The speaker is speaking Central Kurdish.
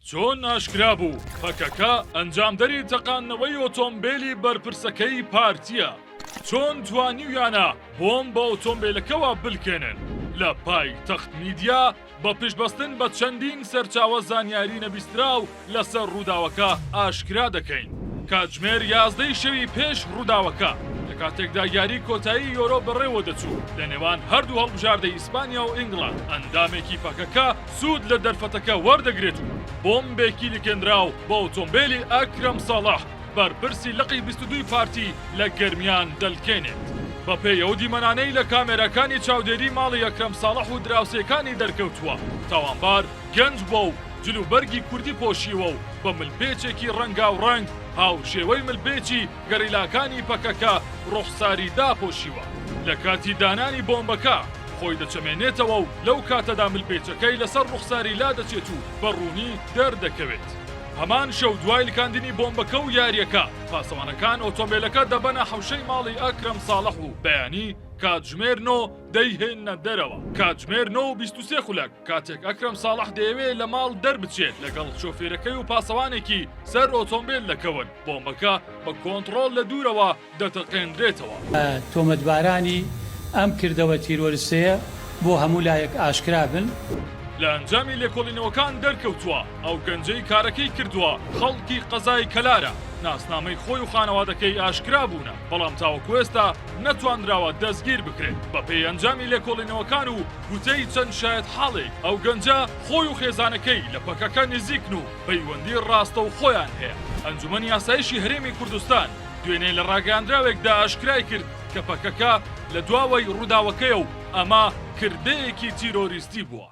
چۆن ئاشکرا بوو پەکەکە ئەنجامدەری تەقاندنەوەی ئۆتۆمبیلی بەرپرسەکەی پارتیە. چۆن توانیویانە بۆم بە ئۆتۆمبیلەکەەوە بلکێنن لە پایتەخت میدیا بە پشتبەستن بە چەندین سەرچاوە زانیاری نەبیستراو لەسەر ڕووداوەکە ئاشکرا دەکەین. کاتژمێر 11 شەوی پێش ڕووداوەکە لە کاتێکدا یاری کۆتایی یۆرۆ بەڕێوە دەچوو لە نێوان هەردوو هەڵبژاردەی ئیسپانیا و ئینگڵند ئەندامێکی پەکەکە سوود لە دەرفەتەکە وەردەگرێت و بۆمبێکی لکێنراو بە ئۆتۆمبیلی ئەکرەم ساڵح بەرپرسی لقی 22 پارتی لە گەرمیان دەلکێنێت. بە پێی ئەو دیمەنانەی لە کامێرەکانی چاودێری ماڵی ئەکرەم ساڵح و دراوسێکانی دەرکەوتووە تاوانبار گەنج بۆ و جلوبەرگی کوردی پۆشیوە و بە ملپێچێکی ڕەنگا و ڕەنگ هاوشێوەی ملپێکی گەڕیلاکانی پەکەکە ڕوخساری داپۆشیوە. لە کاتی دانانی بۆمبەکە خۆی دەچەمێنێتەوە و لەو کاتەدا ملپێچەکەی لەسەر ڕوخساری لا دەچێت و بەڕوونی دەردەکەوێت. هەمان شەو دوای لکاندنی بۆمبەکە و یاریەکە پاسەوانەکان ئۆتۆمبیلەکە دەبەنە حەوشەی ماڵی ئەکرەم ساڵح و بەیانی کاتژمێر 9 دەیهێنە دەرەوە. کاتژمێر 9:23 خولەک کاتێک ئەکرەم ساڵح دەیەوێت لە ماڵ دەربچێت لەگەڵ شۆفێرەکەی و پاسەوانێکی سەر ئۆتۆمبیل دەکەون. بۆمبەکە بە کۆنتڕۆل لە دوورەوە دەتەقێنرێتەوە. تۆمەتبارانی ئەم کردەوە تیرۆریستەیە بۆ هەموو لایەک ئاشکرا بن. لە ئەنجامی لێکۆڵینەوەکان دەرکەوتووە ئەو گەنجەی کارەکەی کردووە خەڵکی قەزای کەلارە ناسنامەی خۆی و خانەوادەکەی ئاشکرا بوونە بەڵام تاوەکو ئێستا نەتوانراوە دەستگیر بکرێت. بە پێی ئەنجامی لێکۆڵینەوەکان و گوتەی چەند شایەت حاڵێک ئەو گەنجە خۆی و خێزانەکەی لە پەکەکە نزیکن و پەیوەندی ڕاستە و خۆیان هەیە. ئەنجومەنی یاسایشی هەرێمی کوردستان دوێنێ لە ڕاگەاندراوێکدا ئاشکرای کرد کە پەکەکە لە دواوەی ڕووداوەکەیە و ئەمە کردەیەکی تیرۆریستی بووە.